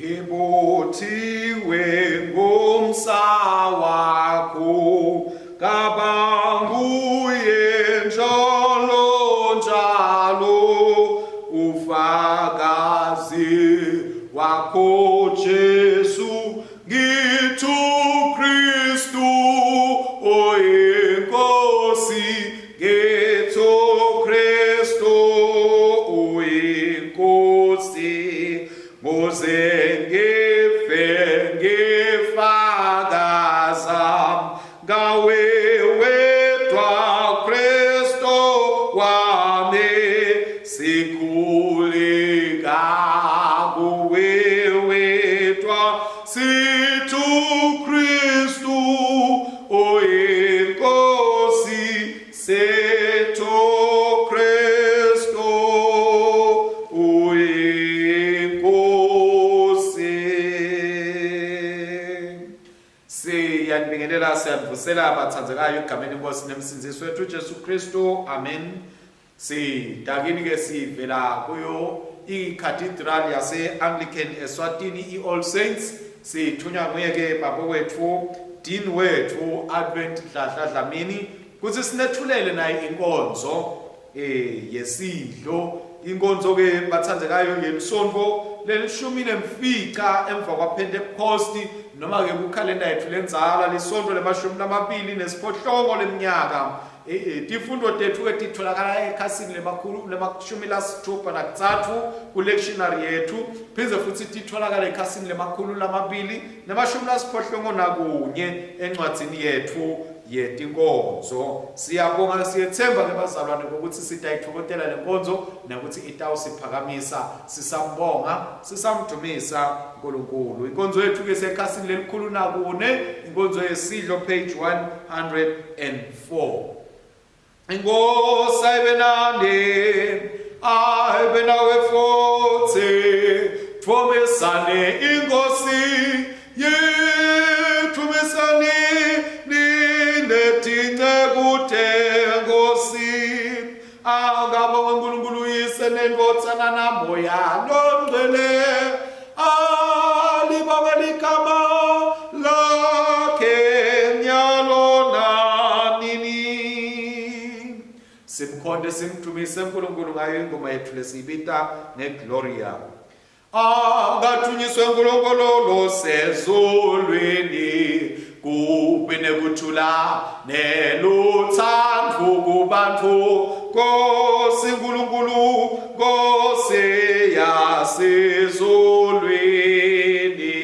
ngibothiwe ngomsa wakho kabanguye njalo njalo ufakazi wakho Jesu ngithi Kristu oyinkosi ngithi Kristu oyinkosi moze ngife ngifakaza ngawe wedwa Kristu wami sikhuleka kuwe wedwa sithi Kristu oyinkosi sithi Kristu oyinkosi. Siyanibingelela siyadvusela abathandzekayo egameni lenkosi nemsinzisi wethu uJesu Kristu, amen. Sidakini ke sivela kuyo i-Cathedral yase-Anglican eSwatini i-All Saints. Sithunywa nguye ke baba wethu Dean wethu Advent Dladla Dlamini kuthi sinethulele naye inkonzo yesidlo. Inkonzo ke bathandzekayo yelisonto lelishumi nemfica emva kwaPentecost noma ke kukhalenda yethu lenzala lisonto le28 leminyaka. Tifundo tethu ke titholakala ekhasini le-163 ku-lectionary yethu, phindze futhi titholakala ekhasini le-281 encwadzini yethu yetinkonzo. Siyabonga siyethemba ke bazalwane ukuthi sitayithokotela le nkonzo nokuthi itawusiphakamisa. Sisambonga sisamdumisa uNkulunkulu. Inkonzo yethu ke sekhasini le-104, inkonzo yesidlo page 104. Inkosi ayibenande ayibe nawe futhi thumisane inkosi yethumisane ninetinceku tenkosi angabonga uNkulunkulu uyise nendotsana namoya longcwele alibonga ligama lakhe nyalo nanini. Simkhonde simdumise uNkulunkulu ngayo ingoma yethu lesiyibita ngeGloria. Angathunyiswe uNkulunkulu losezulwini kube nekuthula neluthando kubantu. Nkosi uNkulunkulu Nkosi yasezulwini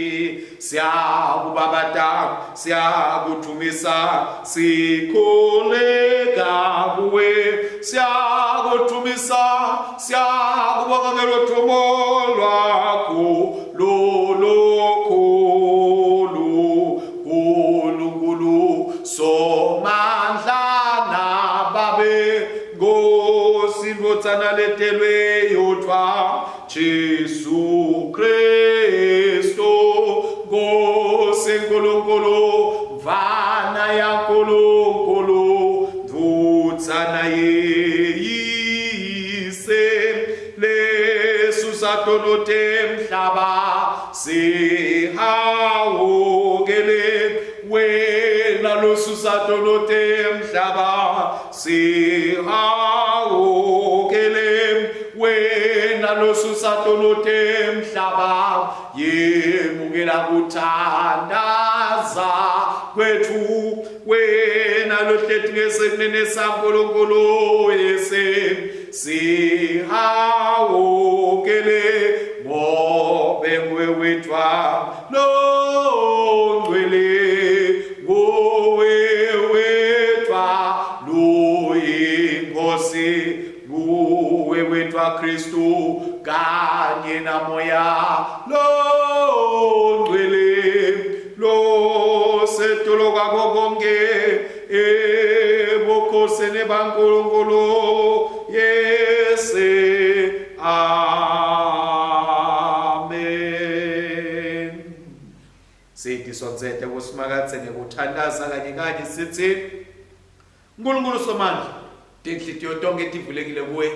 siyakubabata siyakuthumisa sikhuleka kuwe siyakuthumisa siyakubonga ngelothumo lwakho lolukhulu uNkulunkulu somandla nababe Nkosi indotsana letelwe yodwa Jesu Kristu Nkosi uNkulunkulu mvana yaNkulunkulu ndotsana yeyise lesusadonote mhlaba sihawukele wena losusadonote mhlaba sihawukele wena losusadonote mhlaba yemukela kuthandaza kwethu wena lohlethi ngesemnene saNkulunkulu yese sihawukele ngobe nguwe wedwa longcwele nguwe wedwa luyinkosi nguwe wedwa Kristu kanye namoya longcwele losetulo kwakho konke ebukhosini baNkulunkulu yese amen. Sithi sonzete kusimakatse ngekuthandaza kanye kanye sithi uNkulunkulu somandla tinhlitiyo tonke tivulekile kuwe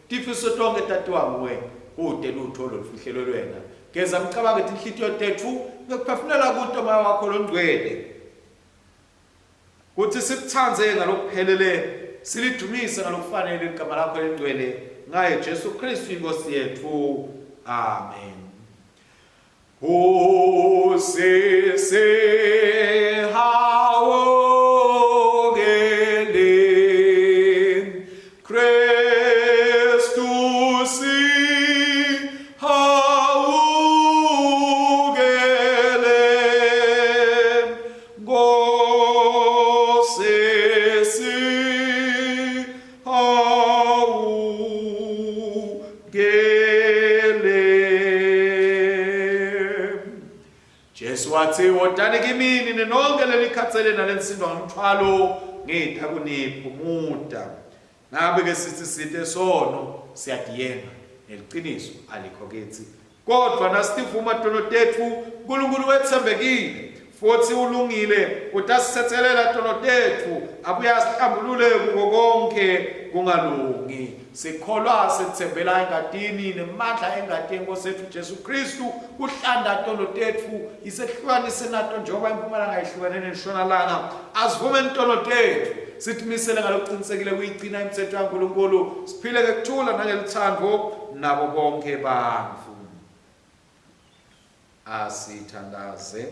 tifiso tonke tatiwa nguwe ude lutho lolufihlelo lwena geza mcabange inhlitiyo tethu ngekuphefumula kuNto Moya wakho longcwele kuthi sikuthanze ngalokuphelele silidumise ngalokufanele igama lakho lengcwele ngaye Jesu Kristu inkosi yethu amen. Wathi wodani kimini ninonke lelikhatsele nalensindwa ngomthwalo ngitha kuniphumuda ngabe ke sithi sono siyadiyenga neliqiniso alikho kithi kodwa nasivuma tono tethu uNkulunkulu wethembekile futhi ulungile utasithethelela tono tethu abuye asihlambulule kuko konke kungalungi sikholwa sithembela engadini nemandla engadini Nkosi yethu Jesu Kristu uhlanda tono tethu isehlukanise nato njengoba impumalanga ihlukane neshonalanga asivume intono tethu sithimisele ngalokuqinisekile kuyigcina imithetho kaNkulunkulu siphile ngekuthula nangelithando nabo bonke bantu asithandaze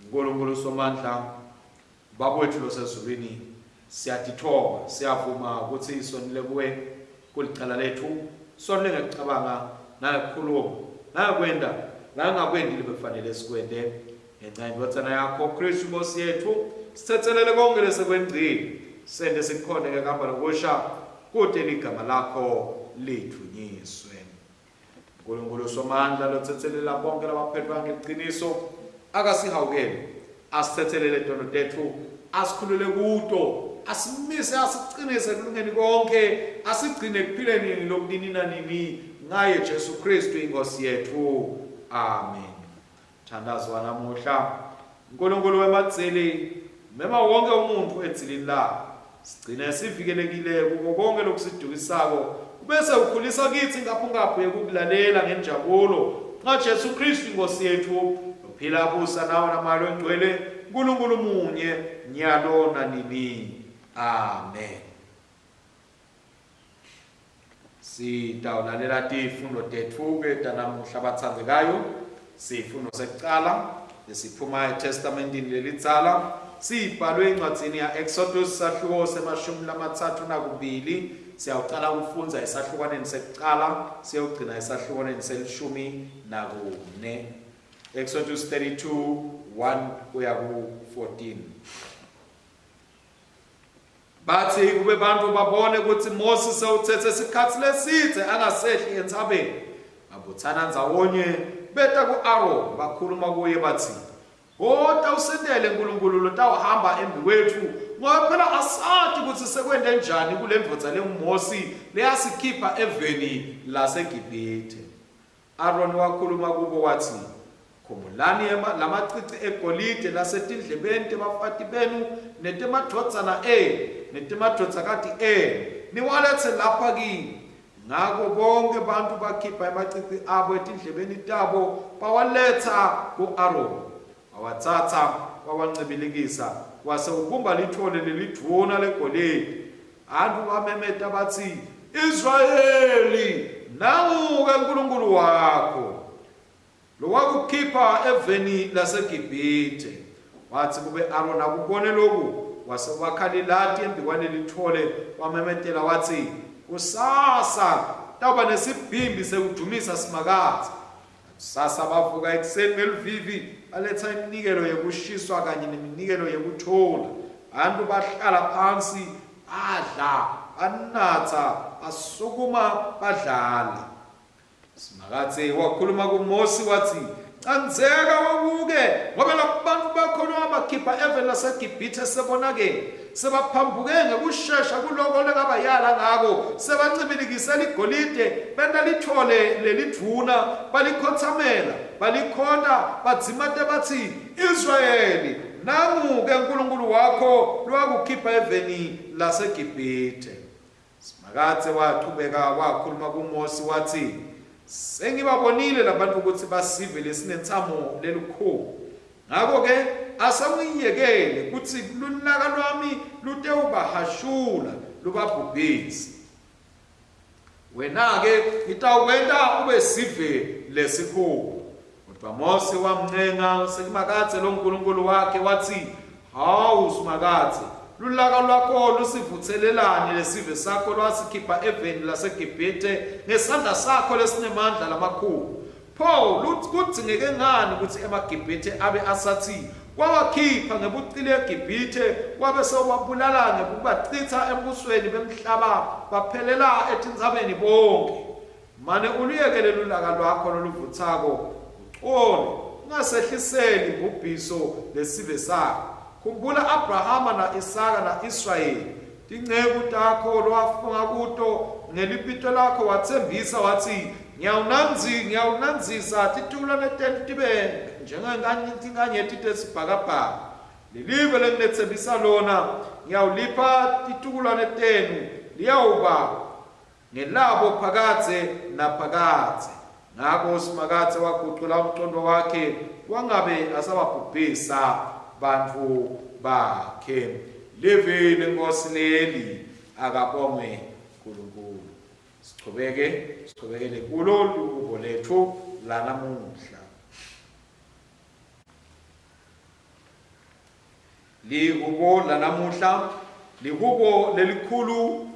uNkulunkulu somandla baba wethu losezulwini siyadithoba siyavuma ukuthi isonile kuwe kulicala lethu sonile ngekucabanga nakukhuluma nakwenda nangakwendi befanele sikwende ngenxa yokuthana yakho Kristu Nkosi yethu sithethelele konke lesekwendile sende sikhona ngehamba nokusha kude ligama lakho lithunyiswe uNkulunkulu somandla lothethelela bonke labaphethwe ngeqiniso akasihawukele asithethelele tono tethu asikhulule kuto asimise asiqinise kulungeni konke asigcine kuphileni lokunini nanini ngaye Jesu Kristu inkosi yethu amen. Thandazwa namuhla uNkulunkulu wematseli mema wonke umuntu edzilini la sigcine sivikelekile kuko konke lokusidukisako bese ukhulisa kithi ngapho yekulalela ngenjabulo nga Jesu Kristu inkosi yethu uphila busa nawo namalo engcwele uNkulunkulu munye nyalo nanini amen. Sitawulalela tifundo tethu ke tanamuhla bathandekayo sifundo sekuqala lesiphuma eTestamentini lelitsala sibhalwe encwadzini ya Exodus sahluko semashumi lamathathu nakubili siyawuqala ukufunda esahlukaneni sekuqala siyogcina esahlukaneni selishumi nakune Exodus 32:1 kuya ku-14. Bathi kube bantu babone ukuthi Moses sewuthethe isikhathi leside angasehli entsabeni babuthana ndzawonye beta ku-Aaron bakhuluma kuye bathi Hoda usendele uNkulunkulu lotawuhamba embi kwethu ngoba phela asathi ukuthi sekwende njani kule ndvodza leMosi leyasikhipha eveni laseGibhithe. Aaron wakhuluma kubo wathi khumbulani lamacici egolide lasetindlebeni tebafati benu netemadvodzana netemadvodzakati niwalethe lapha kini ngako bonke bantu bakhipha amacici abo etindlebeni tabo bawaletha ku-Aaron awathatha wawancibilikisa wase ubumba lithole lelidvuna legolide antu bamemeta bathi Israyeli nawuke uNkulunkulu wakho lo wakukhipha eveni laseGibhithe. Wathi kube Aaron akubone lokhu wase wakhalilati embi kwalelithole wamemetela wathi kusasa tawuba nesibhimbi sekudumisa simakazi. Sasa bavuka ekuseni ngelivivi baletha iminikelo yekushiswa kanye neminikelo yekuthola abantu bahlala phansi badla banatha basukuma badlala. Simakazi wakhuluma kuMosi wathi canzeka wabuke ngoba labantu bakhona abakhipha eveni laseGibhithe sebonake sebaphambuke ngekusheshsha kuloko lekabayala ngako sebancibilikisela igolide benda lithole lelidvuna balikhothamela balikhonda badzimate bathi Israyeli namuke uNkulunkulu wakho lwakukhipha eveni laseGibhithe. Simakazi waqhubeka wakhuluma kuMosi wathi sengibabonile labantu ukuthi basive lesinentsamo lelukhulu. Ngakho ke asangiyekele ukuthi lunaka lwami lute ubahashula lubabhubhisi. Wena ke ngitawukwenta ube sive lesikhulu. Kodwa Mose wamncenga sekumakathe lo nkulunkulu wakhe wathi, hawu simakathe, lulaka lwakho lusivuthelelane lesive sakho lwasikhipha eveni laseGibhithe ngesandla sakho lesinemandla lamakhulu. Pho kudzingeke ngani ukuthi emaGibhithe abe asathi wawakhipha ngebucile eGibhithe wabe sewabulala ngokubachitha embusweni bemhlaba baphelela etinzabeni bonke. Mane uluyekele lulaka lwakho loluvuthako uxole ungasehliseli ngubhiso lesive sakho. Khumbula Abrahama na Isaka na Israyeli, tinceku takho lwafunga kuto ngelipito lakho wathembisa wathi, ngiyawunanzisa titulane tenu tibe njengenganyeti tesibhakabhaka. Lilive lengilethembisa lona ngiyawulipha titulane tenu liyawuba ngelabo phakathe naphakathe. Ngakho uSimakathe waguqula umqondo wakhe wangabe asababhubhisa bantu bakhe. Livile Nkosi leli akabongwe uNkulunkulu. Sichubekele kulo lukubo lethu lanamuhla. Likubo lanamuhla likubo lelikhulu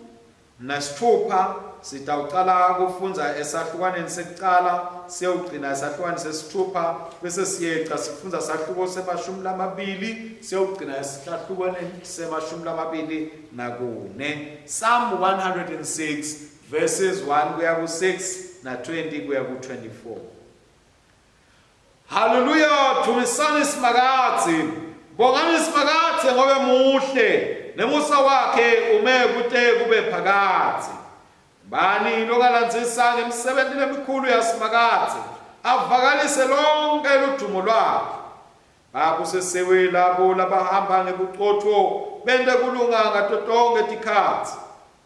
nasithupha. Sitawuqala kufundza esahlukaneni sekuqala siyogcina esahlukaneni sesithupha bese siyeqa sifundza sahluko semashumi lamabili siyogcina esahlukaneni semashumi lamabili nakune. Psalm 106 verses 1 kuya ku6 na 20 kuya ku24. Hallelujah, thumisani Simakathe. Bongani Simakathe ngobe muhle nemusa wakhe ume kute kube phakathe. Bani lokalandzisa ngemsebenzi lemikhulu yaSimakathe avakalise lonke ludumo lwakhe. Babusesewe labo labahamba ngebuqotho bende kulunga ngato tonke tikhathi.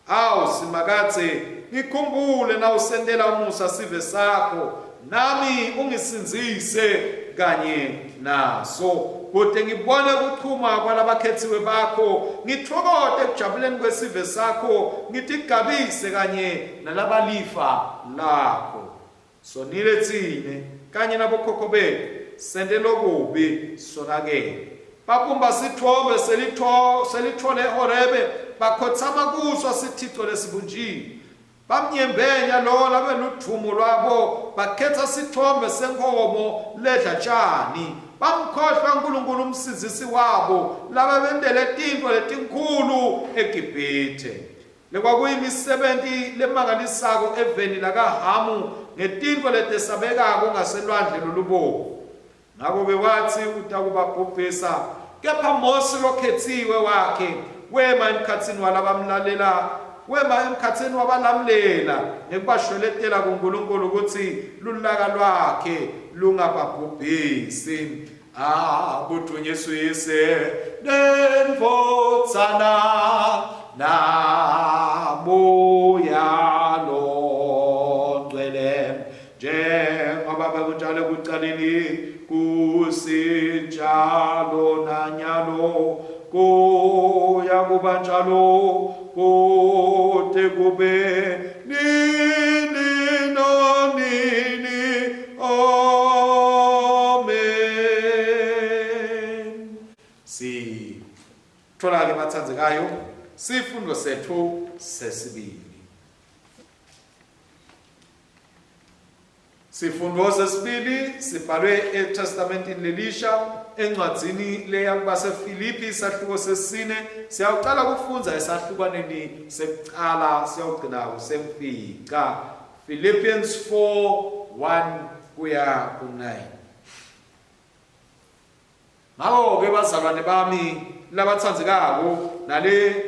Awu Simakathe, ngikhumbule na usendela umusa sive sakho nami ungisinzise kanye naso. Kodwa ngibone ukuchuma kwalabakhethiwe bakho, ngithokoze ekujabuleni kwesive sakho, ngitigabise kanye nalabalifa lakho. Sonile thine kanye nabokhokho bethu sendela okubi sonakele. Babumba sithombe selithole eHorebe bakhothama kuso sithixo lesibunjini. Bamnyembenya lo labe ludumo lwabo bakhetha sithombe senkomo ledla tshani. Bamkhohlwa uNkulunkulu umsizisi wabo laba bendele tinto letinkulu eGibhithe. Lekwakuyimisebenzi lemangalisako eveni lakaHamu ngetinto letesabekako ngaselwandle lolubovu. Ngakho bewathi utakubabhubhisa, kepha Mose lokhethiwe wakhe wema emkhathini walabamlalela, wema emkhathini wabalamlela ngekubashweletela kuNkulunkulu ukuthi lulaka lwakhe lungababhubhisi. Budunyiswise nenvotsana namoya longcwele njengoba bekunjalo ekuqaleni kusinjalo nanyalo kuya kuba njalo kude kube nini nonini. Amen. Sitholakale bathandzekayo sifundo sethu sesibili. Sifundo sesibili sibhalwe eTestamentini lelisha encwadzini leya kubaseFilipi isahluko sesine. Siyaqala kufunza esahlukaneni sekuqala siyogcina kusemfica. Philippians 4:1 kuya ku9. Ngakho ke bazalwane bami labathandzekako nale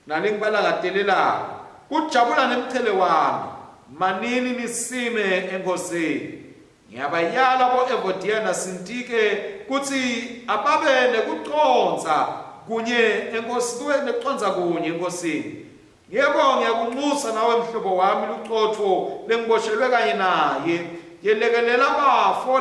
ngibalakatelela kujabula nemchele wami manini nisime eNkosini. Ngiyabayala bo-Evodia naSintike kuthi ababe nekuconza kunye eNkosini, kube neconza kunye eNkosini. Yebo ngiyakunxusa nawe mhlobo wami luchotho lengiboshelwe kanye naye. Yelekelela abafo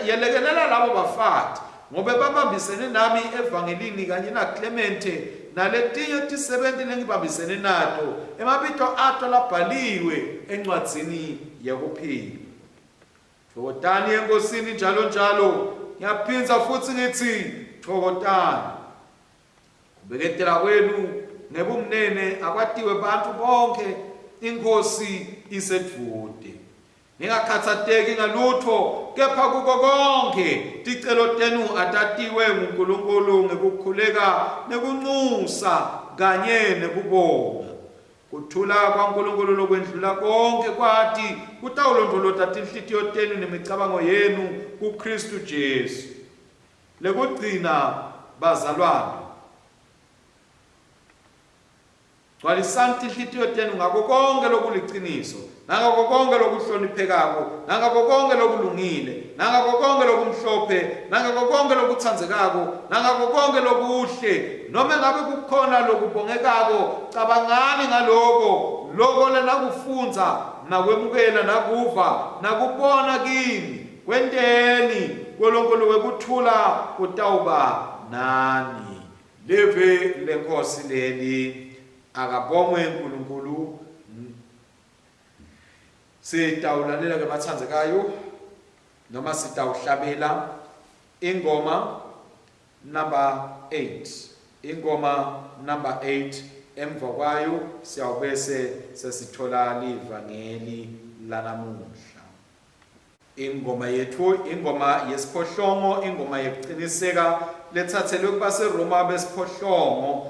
yelekelela labo bafati ngobe babambisene nami evangelini kanye na Clemente naletinye tisebenti lengibambisene nato emabito ato labhaliwe encwadzini yekuphila. Thokotani enkosini njalo njalo. Ngiyaphinza futhi ngithi thokotani. Kubeketela kwenu nebumnene akwatiwe bantu bonke inkosi isedvude. Ningakhathateki ngalutho kepha kuko konke ticelo tenu atatiwe nguNkulunkulu ngekukhuleka nekunxusa kanye nekubonga. Kuthula kwaNkulunkulu lokwendlula konke kwathi kutawulondolota tinhlitiyo tenu nemicabango yenu kuKristu Jesu. Lekugcina bazalwane, gcwalisani tinhlitiyo tenu ngako konke lokuliciniso, nangako konke lokuhloniphekako, nangako konke lokulungile, nangako konke lokumhlophe, nangako konke lokutsandzekako, nangako konke lokuhle, noma ngabe kukhona lokubongekako, cabangani ngaloko, loko lenakufunza, nakwemukela, nakuva, nakubona kimi, kwenteni, kolonkolo wekuthula kutawuba nani. Leve lenkosi leli, akabongwe uNkulunkulu. Sitawulalela ke bathandzekayo noma sitawuhlabela ingoma number 8. Ingoma number 8 emva kwayo siyawubese sesithola livangeli lanamuhla. Ingoma yethu ingoma yesiphohlongo, ingoma yokuqiniseka lethathelwe kubaseRoma besiphohlongo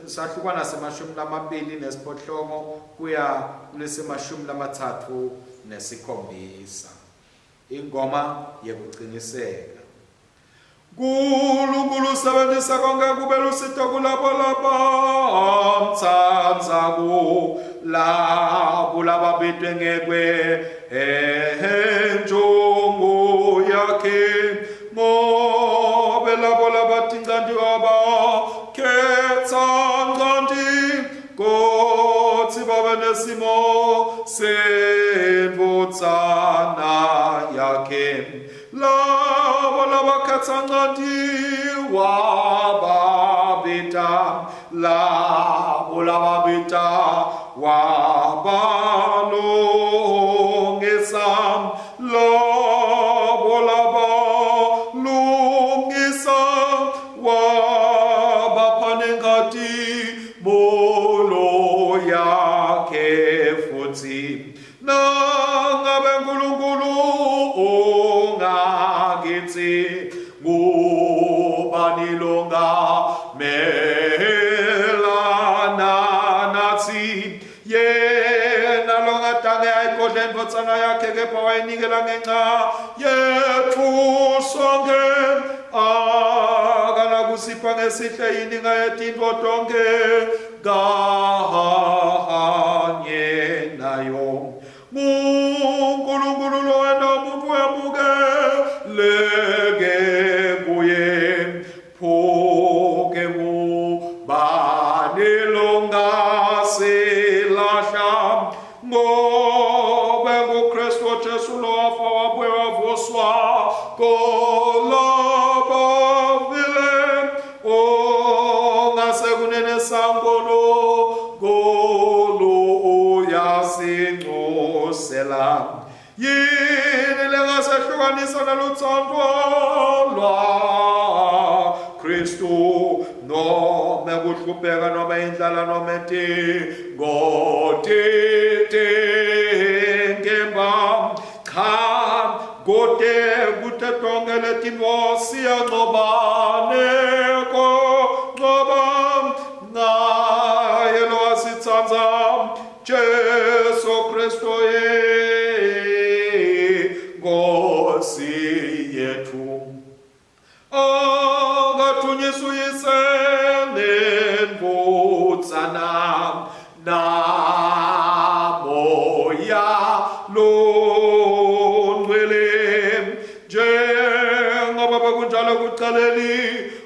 sahlukwana semashumi lamabili nesiphohlongo kuya kulesemashumi lamathathu nesikhombisa. Ingoma yokuqiniseka. Nkulunkulu sebenzisa konke kube lusito kulabo labamthandayo, labo lababitwe ngekwe njongo yakhe, ngobe labo labatinqandi abakhetha nqandi kotsi babe nesimo sembotsana yakhe. Labo labakhetha nqandi wababita, labo lababita wabalungisa, labo labalungisa wabapanengati bolo yakhe futhi. Nangabe uNkulunkulu ungakithi ngubani longamelana nathi? Yena longadange ayigodle indvodzana yakhe kepha wayinikela ngenxa yethu sonke. Akanakusipha ngesihle yini ngayetintfo tonke kanye nayo. uNkulunkulu lo wena umuntu wemukeleke kuye, phoke ngubani longasilahla, ngobe nguKristu Jesu lo wafa wabuye wavuswa kolabavile, ongasekunene sangolo yasinxusela. Yini lengasehlukanisa naluthando lwa Kristu, noma kuhlupheka noma indlala noma nkemba, cha kode kuthe tonke letinto siyanqobaneko ngaye lo wasitsandza Jesu Kristu Nkosi yethu. Akathunyiswa yisenenbotsana namoya longcwele, njengoba bekunjalo kuqaleni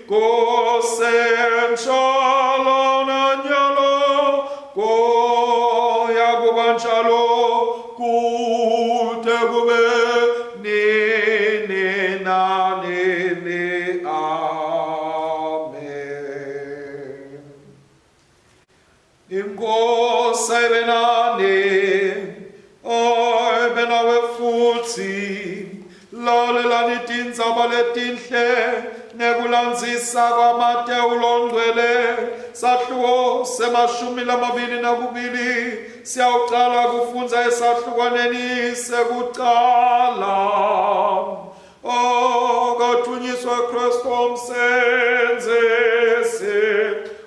kosentshalonanye kude kube nini nanini. Amen. Inkosi ibe nani, ibe nawe futhi. Lalelani tindzaba letinhle nekulandzisa kwaMateyu longcwele. Sahluko semashumi lamabili nakubili. Siyawucala kufundza esahlukwaneni sekucala. Kathunyiswe Kristu umsenzisi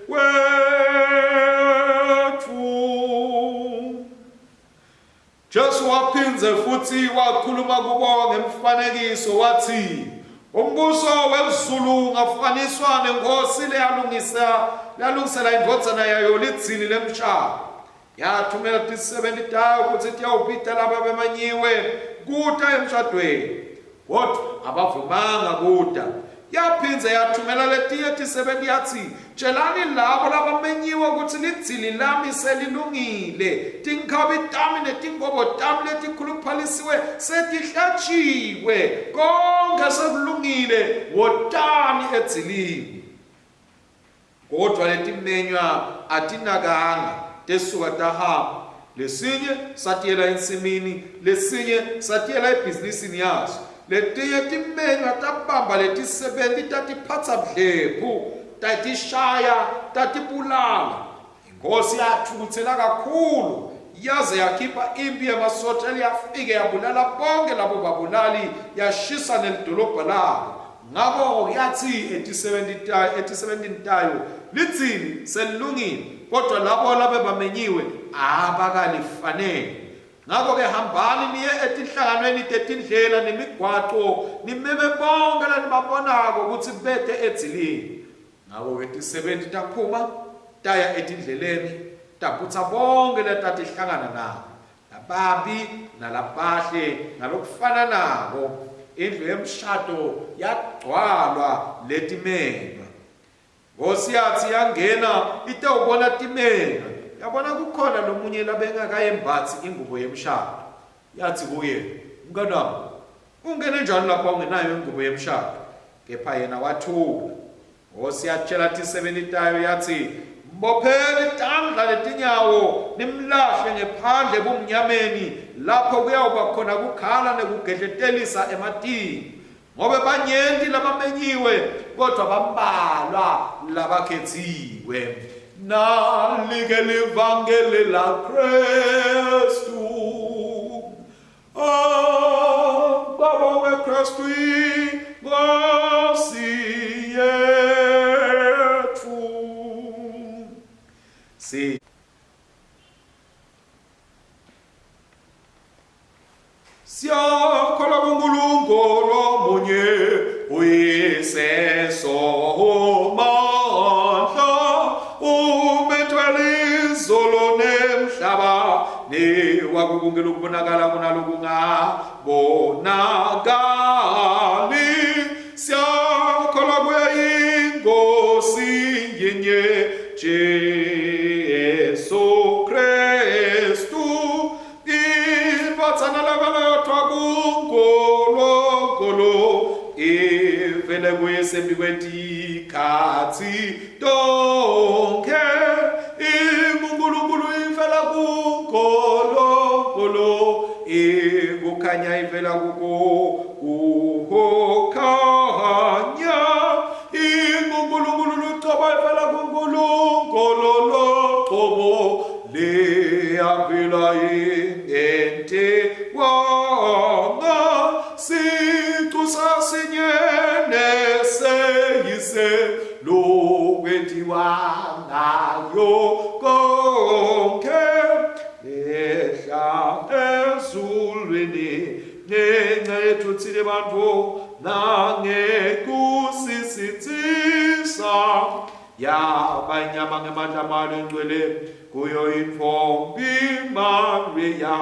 wethu. Jesu waphinze futhi wakhuluma kubo ngemfanekiso wathi, umbuso wezulu ungafaniswa nenkosi leyalungisela indvodzana yayo lidzini lemshado. Yathumela tisebenti tayo kutsi tiyawupita laba bemanyiwe kuta emshadweni, kodwa abavumanga kuta. Yaphindze yathumela letiye tisebenti yatsi, tshelani labo labamenyiwe kutsi lidzili lami selilungile, tinkhabi tami netinkobo tami letikhuluphalisiwe setihlatshiwe, konke sekulungile, wotani edzilini. Kodwa letimenywa atinakanga, tesuka tahamba. Lesinye satiyela ensimini, lesinye satiyela ebhizinisini yazo. Letiye timenywa tabamba letisebenti tatiphatsa budlephu, tatishaya, tatibulala. Inkosi yathukuthela kakhulu, yaze yakhipha impi yamasotha yafike yabulala bonke labo babulali, yashisa nelidolobha labo. Ngakho yathi etisebentini tayo, lidzini selilungile, kodwa labo labe bamenyiwe abakalifanele. Ngakho-ke hambani niye etinhlanganweni tetindlela nemigwaqo, nimeme bonke lanibabonako ukuthi bete edzilini. Ngakho-ke tisebenti taphuma taya etindleleni, taphutsa bonke letatihlangana nabo, lababi nalabahle ngalokufana nabo. Indlu yemshado yagcwalwa letimenywa. Nkosi yathi yangena itawubona timenywa, yabona kukhona lomunye labengakayembathi ingubo yemshado. Yathi kuye, mngani wami, ungene njani lapha ungenayo ingubo yemshado? Kepha yena wathula. Nkosi yatshela tisebenti tayo yathi, mbopheni tandla letinyawo nimlahle ngephandle bumnyameni, lapho kuyawuba khona kukhala nekugedletelisa ematini. Ngobe banyenti labamenyiwe, kodwa bambalwa labakhethiwe. Nalike livangeli la Kristu. Baba we Kristu Nkosi yethu. Siyakholwa kuNkulunkulu omunye uyiseso mandla, umethwele izolo nemhlaba, newakukungela ukubonakala kunalokungabonakali. Siyakholwa kuye iNkosi yinye Jesu Kristu, indvodzana lakalotwa kuNkulunkulu, ivele kuye sembi kwetikhatsi tonke. INkulunkulu ivela kuNkulunkulu, kukhanya ivela kukhanya. INkulunkulu lucobo ivela kuNkulunkulu locobo, leyavela ingente wanga. Sicu sasinyene seyise lokwentiwa ngayo konke, lehla ezulwini ngenxa yethu thina bantfu nangekusisithisa. Yaba inyama ngemandla amalo engcwele kuyo intfombi Maria,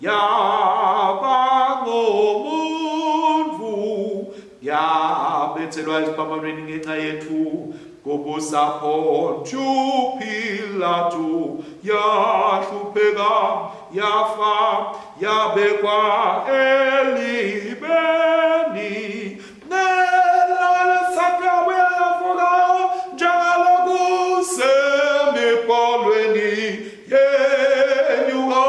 yaba ngomuntfu, yabethelwa esiphambanweni ngenxa yethu. Kubusa Pontius Pilato yahlupheka yafa yabekwa elibeni nelesakawe yavuka njalo kusemipolweni yenyuka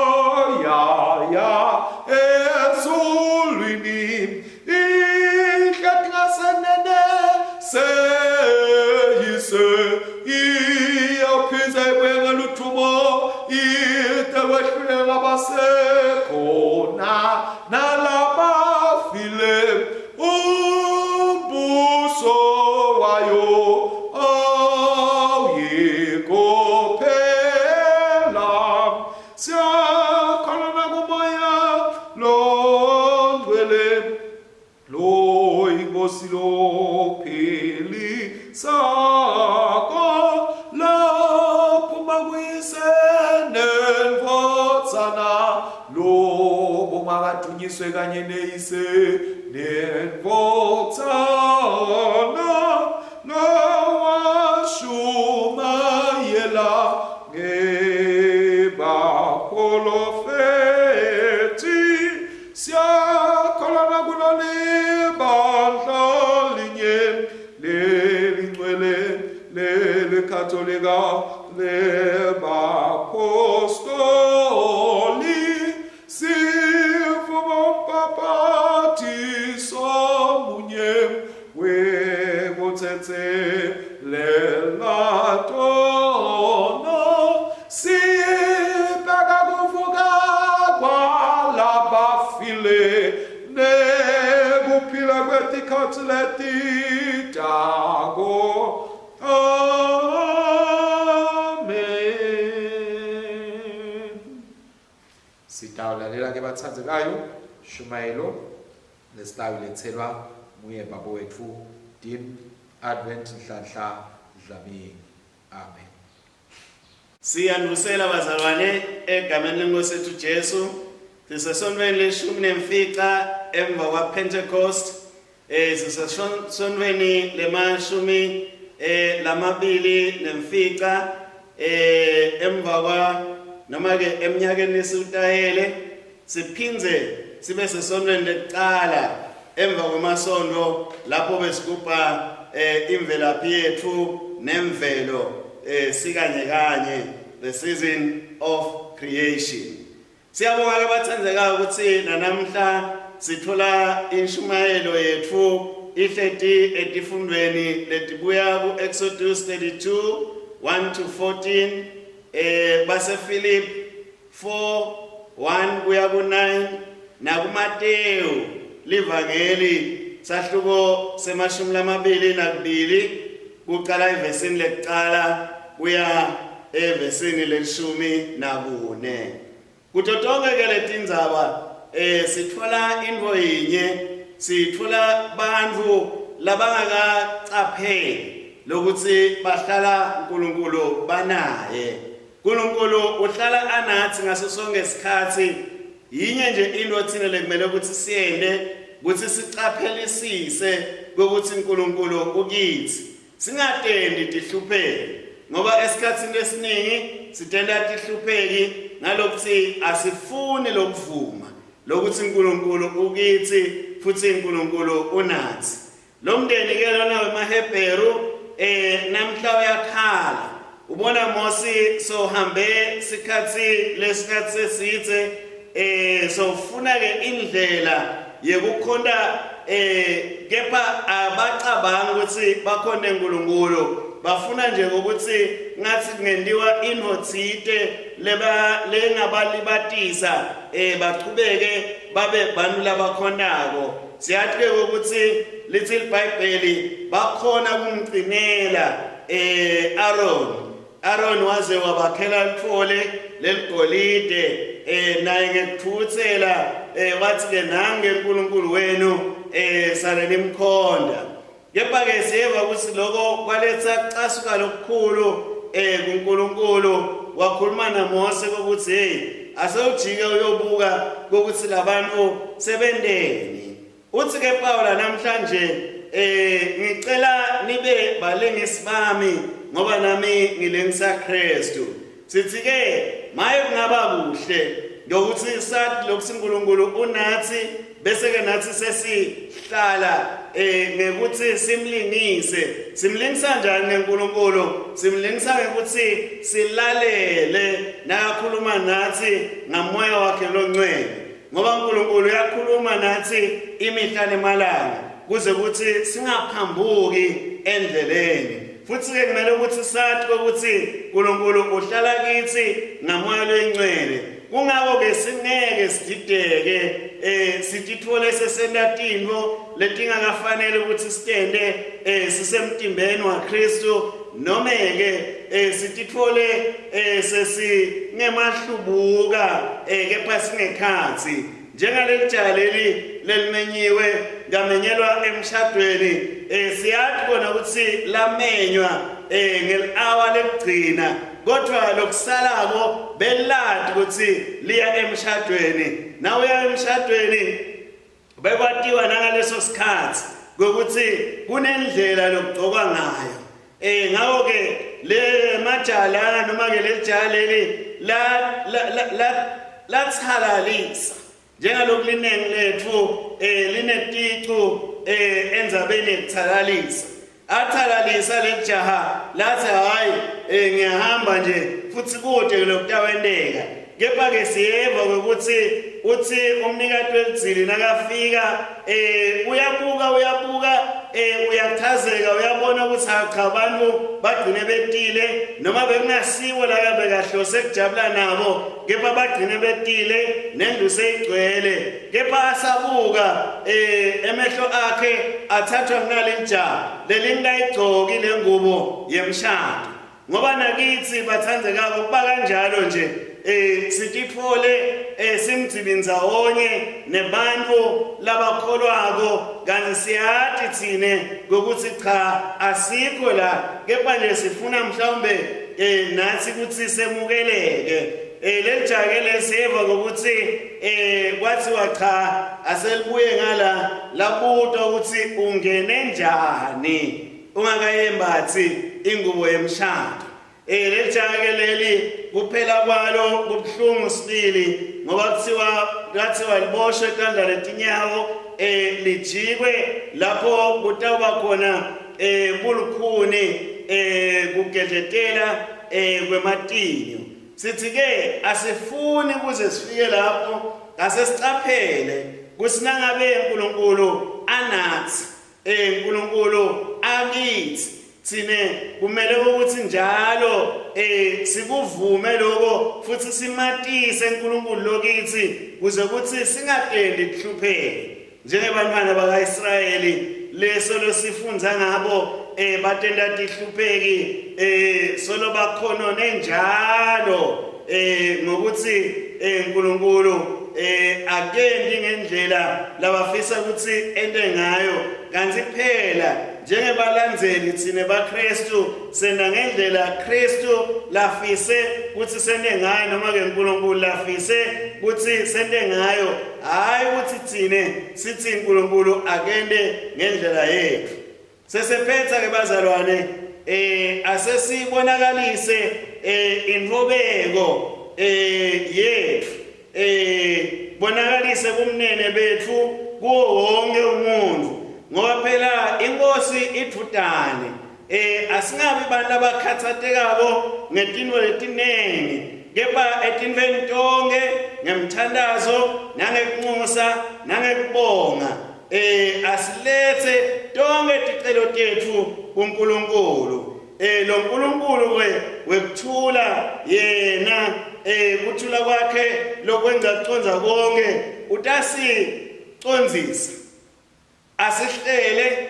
ya ezulwini ikhethasenene seyise iyaphiza ibwengeluthumo itewehlulela basekhona nalabafile umbuso wayo awuyikophela siyakholana kumoya longcwele loyinkosi lophili sako laphuma kuyisenenvotsana lobo makadunyiswe kanye neyise nenvotsana nawashumayela ngebaprofeti siyakholana kulona ibandla linye lelingcwele lelekatolika lebapostoli sivuma umpapathiso munye wekuthethelelatono sibheka kuvuka kwalabafile nekuphila kwetikhathi letitako. Amen. Sitawulalela ke bathandzekayo Shumayelo lesitawulethelwa nguye baba wethu Dean Advent Nhlanhla Dlamini. Amen. Siyanusela bazalwane egameni lenkosi yethu Jesu sisesontweni leshumi nemfica emva kwa Pentecost sisesontweni lemashumi lamabili nemfica emva kwa noma ke eminyakeni esutayele siphinze sibe sesontweni lekuqala emva kwamasonto lapho besigubha imvelaphi yethu nemvelo sikanye kanye the season of creation. Siyabonga ke bathandzekayo ukuthi namhla sithola inshumayelo yethu ihleti etifundweni letibuya ku Exodus 32 1 to 14 base Philip 4 1 kuya ku 9 na ku Matthew livangeli sahluko semashumi lamabili nakubili kuqala evesini lekuqala kuya evesini leshumi nakune. Kuto tonke ke letindzaba sitfola intfo yinye, sitfola bantfu labangakacapheli lokuthi bahlala uNkulunkulu banaye. uNkulunkulu uhlala anathi ngaso sonke isikhathi. Yinye nje into thina lekumele ukuthi siyende ukuthi sicaphelisise ukuthi uNkulunkulu ukithi. Singatendi tihlupheke ngoba esikhatsini esiningi sitenda tihlupheki ngalokuthi asifuni lokuvuma lokuthi uNkulunkulu ukithi futhi uNkulunkulu unathi. Lo mndeni ke lona weMahebheru namhla uyakhala ubona Mose sohambe sikhathi lesikhathi sesithe sofuna ke indlela yekukhonda kepha abacabanga ukuthi bakhonde uNkulunkulu bafuna nje ukuthi ngathi kungendiwa inhotsite lengabalibatisa bachubeke babe bantu labakhonako. Siyathi ukuthi lithi iBhayibheli bakhona kumgcinela Aaron waze wabakhela lithole leligolide naye ngekuthuthela wathi ke nange uNkulunkulu wenu saleni imkhonda. Kepha ke siyeva ukuthi lokho kwaletha casuka lokukhulu kuNkulunkulu wakhuluma naMose ukuthi hey asewujike uyobuka ukuthi labantu sebendeni. Uthi ke Paula namhlanje ngicela nibe balengisi bami ngoba nami ngilengisa Kristu. Sithi ke maye kungaba kuhle ngokuthi sathi lokhu uNkulunkulu unathi bese ke nathi sesihlala ngekuthi simlingisa kanjani neNkulunkulu simlingisa ngokuthi silalele nakakhuluma nathi ngamoya wakhe longcwele ngoba uNkulunkulu uyakhuluma nathi imihla nemalanga kuze kuthi singaphambuki endleleni futhi ke kumele ukuthi sathi ukuthi uNkulunkulu uhlala kithi ngamoya longcwele kungako ke singeke sidideke sitithole sesendatinvo letingakafanele ukuthi sitende sisemtimbeni waKristu noma ke sitithole sesingemahlubuka kepha singekhathi njengaleli jaleli lelimenyiwe ngamenyelwa emshadweni siyathi kona ukuthi lamenywa ngel-hour lekugcina kodwa lokusalako beladi ukuthi liya emshadweni nawe uya emshadweni bekwatiwa nangaleso sikhathi ukuthi kunendlela lokugcokwa ngayo ngakho ke le majala noma ke lejaleli la thalalisa njengalokhu linengi lethu lineticu endzabeni yokuthalalisa athalalisa lejaha lathi hayi ngiyahamba nje futhi kude lokutawendeka kepha ke siyeva ukuthi uthi umnikati welizili nakafika uyabuka uyathazeka uyabona ukuthi cha abantu bagcine betile noma bekungasiwo la kabe kahlose kujabula nabo kepha bagcine betile nendlu seyigcwele kepha asabuka emehlo akhe athathwa kunalija lelingayigcoki lengubo yemshado ngoba nakithi bathandekako kuba kanjalo nje sitithole simdzibinza onye nebantu labakholwako kanti siyathi thine ngokuthi cha asikho la kepha nje sifuna mhlawumbe nathi ukuthi semukeleke lelijake seva ngokuthi kwathiwa cha aselibuye ngala labutwa ukuthi ungene njani ungakayembathi ingubo yemshado lelijake leli kuphela kwalo kubuhlungu sibili ngoba kuthiwa liboshwe ikandla letinyawo lijikwe lapho kutawuba khona bulukhuni kugedletela kwematinyo sithi ke asifuni kuze sifike lapho asesicaphele kusinangabe uNkulunkulu anathi uNkulunkulu akithi thine kumele ukuthi njalo sikuvume lokho futhi simatise uNkulunkulu lokithi kuze kuthi singatendi kuhlupheke njengebantwana bakaIsrayeli leso losifunza ngabo batenda tihlupheki solo bakhonone njalo ngokuthi uNkulunkulu akendi ngendlela labafisa ukuthi ende ngayo kanti phela njengebalandzeli thine baKristu senda ngendlela Kristu lafise ukuthi sende ngayo noma ke uNkulunkulu lafise ukuthi sende ngayo hayi ukuthi thine sithi uNkulunkulu akende ngendlela yethu sesephetha ke bazalwane asesibonakalise inhobeko yethu bonakalise kumnene bethu kuwo wonke umuntu ngoba phela inkosi ithutane asingabi bantu abakhathatekako ngetinto letinengi kepha etintweni tonke ngemthandazo nangekunxusa nangekubonga asilethe tonke ticelo tethu kuNkulunkulu lo nkulunkulu wekuthula yena kuthula kwakhe lokwenza kuconza konke utasicondzisa asihlele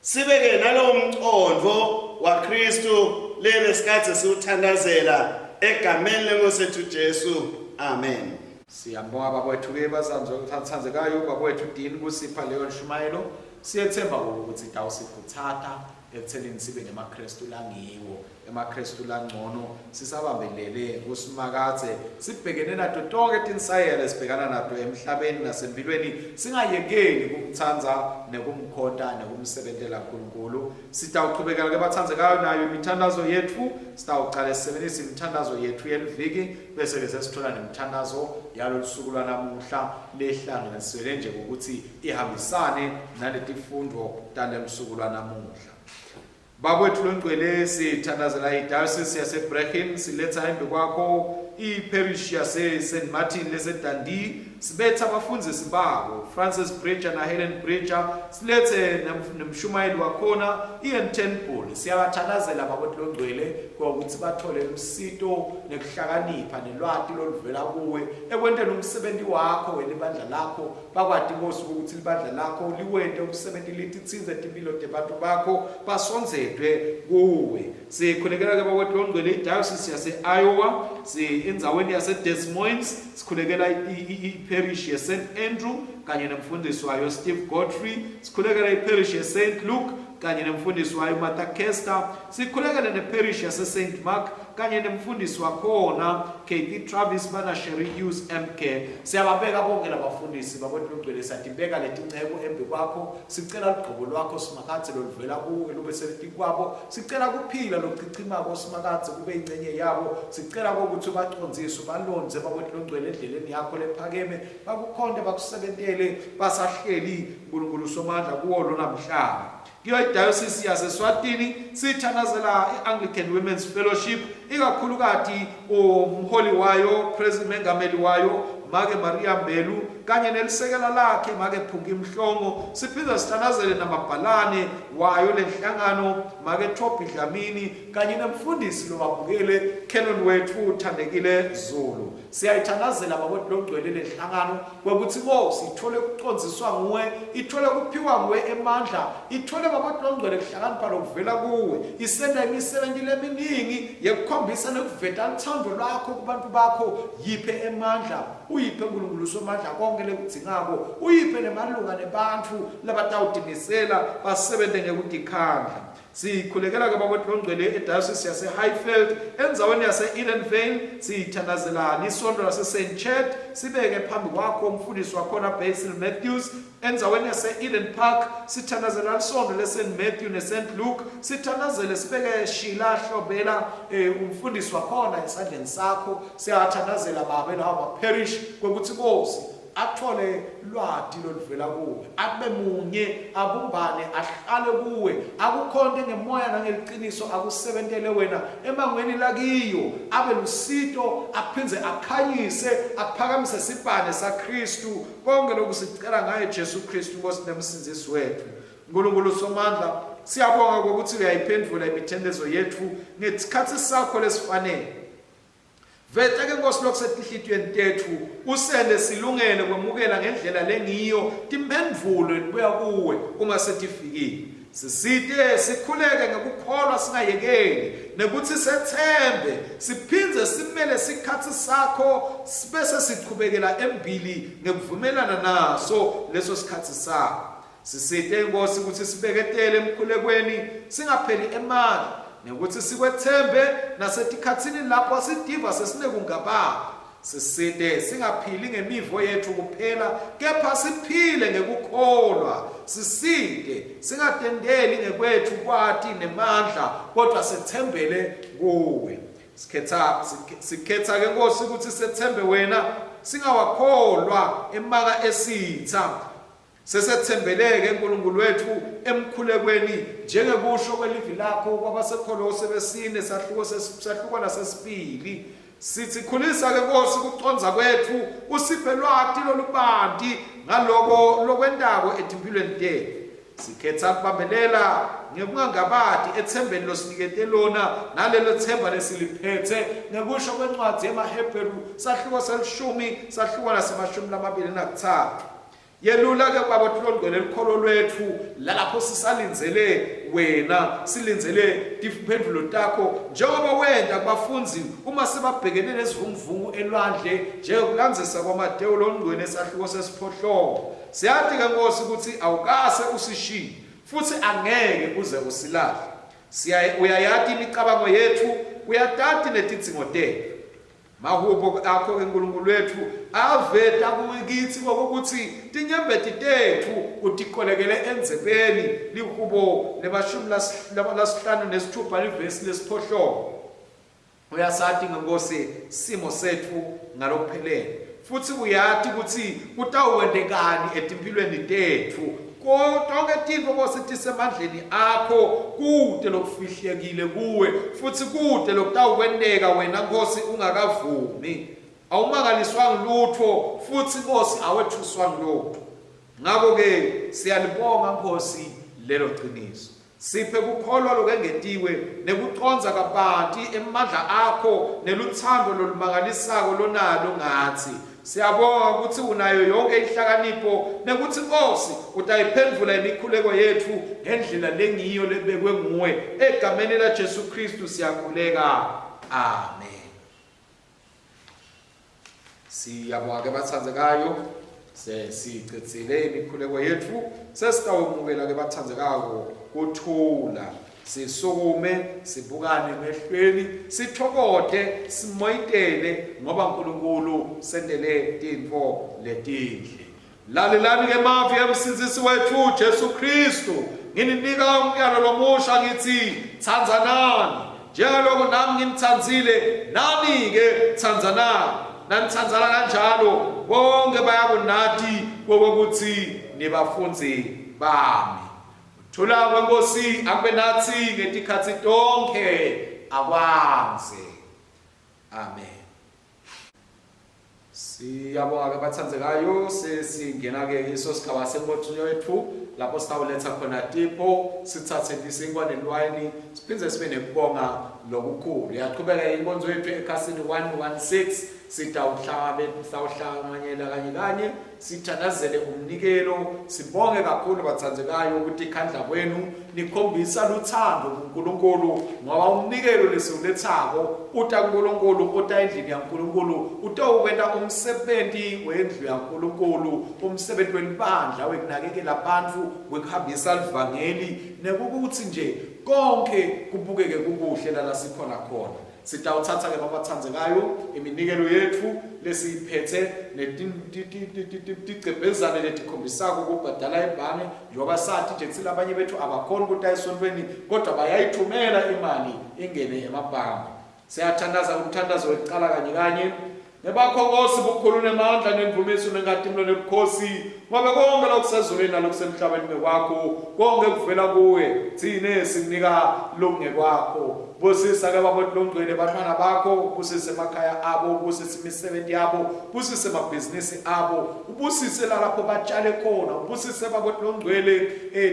sibeke nalowo mcondvo waKristu lebesikade siwuthandazela egameni lenkosi yethu Jesu amen. Siyabonga babethu bathandekayo babethu dini kusipha leyo nshumayelo siyethemba ukuthi dawusikhuthatha ekutheleni sibe nemaKristu langiwo emaKristu langcono sisabambelele kusimakathe sibhekene nato tonke tinsayelo esibhekana nato emhlabeni nasempilweni singayekeli kumthanza nekumkhonta nekumsebentela uNkulunkulu sitawuqhubekela ke bathandzekayo nayo imithandazo yethu sitawuqala sisebenzisa imithandazo yethu yeliviki bese ke sesithola nemithandazo yalosuku lwanamuhla lehlanganiswe nje ukuthi ihambisane naletifundo talemsuku lwanamuhla. Babwethu longcwele sithandazela iDiocese yaseBrechin siletha embi kwakho iParish yase St Martin leseDundee sibetha abafundisi babo Francis Bridger na Helen Bridger silethe nomshumayeli wakhona Ian Temple siyabathandazela babwethu longcwele ukuthi bathole umsito nekuhlakanipha nelwati loluvela kuwe ekwenteni umsebenzi wakho welibandla lakho bakwadi Nkosi ukuthi libandla lakho liwente umsebenzi lititsinze impilo tebantu bakho basonzedwe kuwe sikhulekela ke babwethu longcwele iDiocese yase Iowa indzaweni yase Des Moines sikhulekela iParish ye St Andrew kanye nomfundisi wayo Steve Godfrey sikhulekela iParish ye St Luke kanye nomfundisi wayo Martha Kester sikhulekela neParish yase St Mark kanye nomfundisi wakhona Katie Travis bana Sherry Hughes MK siyababeka bonke labafundisi babonke logcwele satibeka letinxeko embi kwakho sicela ligqobo lwakho simakathe loluvela kuwe lube selethi kwabo sicela kuphila lochichimako simakathe kube ingcenye yabo sicela ukuthi bacondziswe balonze babonke logcwele endleleni yakho lephakeme bakukhonde bakusebentele basahleli uNkulunkulu somandla kuwo lona mhlaba kiyo iDiocese yaseSwatini sithandazela iAnglican Women's Fellowship ikakhulukati umholi wayo president mengameli wayo Make Maria Mbelu kanye nelisekela lakhe Make Phungi Mhlongo siphiza sithandazele namabhalane wayo lenhlangano Make Thobi Dlamini kanye nemfundisi lobabukele Canon wethu uthandekile Zulu siyayithandazela babodwa longcwele lenhlangano ukuthi Nkosi ithole ukucondziswa nguwe ithole kuphiwa nguwe emandla ithole babodwa longcwele kuhlakanipha lokuvela kuwe isenda imisebenzi leminingi yekukhombisa nekuveta uthando lwakho kubantu bakho yiphe emandla uyiphe uNkulunkulu somandla konke lekudzingako uyiphe nemalunga nebantu labatawutimisela basebenze ngekudikhandla sikhulekela ke babodwa longcwele eDiocese yase Highfield endzaweni yase Edenvale sithandazela nisonto lase St Chad sibeke phambi kwakho umfundisi wakhona Basil Matthews endzaweni yase Eden Park sithandazela isonto leSt Matthew neSt Luke sithandazele sibeke Sheila Hlobela umfundisi wakhona esandleni sakho siyathandazela babe lawo parish ukuthi Nkosi athole lwati loluvela kuwe abe munye abumbane ahlale kuwe akukhonde ngemoya nangeliqiniso akusebentele wena emangweni lakiyo abe lusito aphinze akhanyise aphakamise sibane saKristu konke lokusicela ngaye Jesu Kristu Nkosi nemsindisi wethu uNkulunkulu somandla siyabonga ukuthi uyayiphendula imithendezo yethu ngesikhathi sakho lesifanele Vete ke Nkosi lokusetihlitweni tethu usende silungele kwemukela ngendlela lengiyo timphendvulo buya kuwe uma setifikile sisite sikhuleke ngekukholwa singayekeli nekuthi sethembe siphindze simele sikhathi sakho bese siqhubekela embili ngekuvumelana naso leso sikhathi sakho sisite Nkosi ukuthi sibeketele emkhulekweni singapheli emali nekuthi sikwethembe nasetikhatsini lapho sidiva sesinekungababa siside singaphili ngemivo yethu kuphela kepha siphile ngekukholwa siside singatendeli ngekwethu kwati nemandla kodwa sethembele kuwe sikhetha ke Nkosi ukuthi sethembe wena singawakholwa emaka esitha sesethembeleke uNkulunkulu wethu emkhulekweni njengekusho kwelivi lakho kwabaseKolose besine sahluko nasesibili sithi khulisa ke Nkosi kuconza kwethu usiphe lwati lolubanti ngaloko lokwendako etimpilweni tethu sikhetha kubambelela ngekungangabadi ethembeni losinikete lona nalelo themba lesiliphethe ngekusho kwencwadi yemaHebheru sahluko selishumi sahluko nasemashumi lamabili nakuthathu yelula ke babothu longcwele likholo lwethu lapho sisalinzele wena silinzele imphendvulo takho njengoba wenda kubafundzi uma sebabhekene nezivunguvungu elwandle njengokulandzisa kwaMateyu longcwele esahluko sesiphohlongo siyathi ke Nkosi ukuthi awukase usishiye futhi angeke uze usilahle. Uyayati imicabango yethu, uyatati netidzingo tethu. Mahubo akho enkulunkulu wethu aveta kukithi ngokuthi tinyembeti tethu utikolekele endzebeni lihubo lemashumi nesithupha livesi lesiphohlongo. Uyasati ngenkosi simo sethu ngalokuphelele, futhi uyati ukuthi kutawuwendekani etimpilweni tethu. Tonke tintfo Nkosi tisemandleni akho, kude lokufihlekile kuwe, futhi kude lokutawukwenteka wena Nkosi ungakavumi. Awumangaliswanga lutho, futhi Nkosi awethuswanga lutho. Ngakho-ke siyalibonga Nkosi lelo qiniso. Siphe kukholwa lokengetiwe nekuconza kabanti emandla akho neluthando lolumangalisako lonalo ngathi. Siyabonga ukuthi unayo yonke inhlakanipho nekuthi Nkosi utayiphendvula imikhuleko yethu ngendlela lengiyo lebekwe nguwe. Egameni la Jesu Kristu siyakhuleka. Amen. Siyabonga ke bathandzekayo, sicedzile imikhuleko yethu, sesitawumukela ke bathandzekayo kuthula. Sisukume, sibukane mehlweni, sithokote, simoyitele ngoba uNkulunkulu sendele tintfo letinhle. Lalelani ke mavi emsindisi wethu Jesu Kristu. Ngininika umyalo lomusha ngithi tsandzanani. Njengalokho nami nginitsandzile, nani ke tsandzanani. Nanitsandzana kanjalo bonke bayakunati kokuthi nibafundzi bami. Thula kweNkosi akube nathi ngetikhatsi tonke akwanze. Amen. Siyabonga ke bathandzekayo, sesingena ke iso sigaba semothulo wethu lapho sitawuletha khona tipo, sithathe isinkwane nelwayini, siphindze sibe nekubonga lokukhulu. Yaqhubeka inkonzo yethu ekhasini 116, sitawuhlanganyela kanye sithandazele umnikelo. Sibonge kakhulu bathandzekayo ukuthi ikhandla kwenu nikhombisa luthando kuNkulunkulu, ngoba umnikelo lesiwulethako uta kuNkulunkulu, uta endlini yaNkulunkulu, utawukwenta umsebenzi wendlu yaNkulunkulu, umsebenzi welibandla wekunakekela abantu, wekuhambisa livangeli, nekukuthi nje konke kubukeke kukuhle la sikhona khona. Sitawuthatha ke babathandzekayo iminikelo yethu lesiphethe neticebhezane letikhombisako ukubhadala ebhange, njengoba sathi nje kuthi abanye bethu abakhona ukuthi ayisontweni kodwa bayayithumela imali ingene emabhange. Siyathandaza umthandazo wekuqala kanye nebakho Nkosi bukhulu nemandla nemvumiso nenkatimlo nebukhosi, ngoba konke lokusezulwini nalokusemhlabeni mekwakho, konke kuvela kuwe. Thine sinika lokungekwakho. Busisa ke babodlongcwele bantwana bakho, busise emakhaya abo, busise imisebenzi yabo, busise amabhizinisi abo, ubusise lapho batshale khona, ubusise babodlongcwele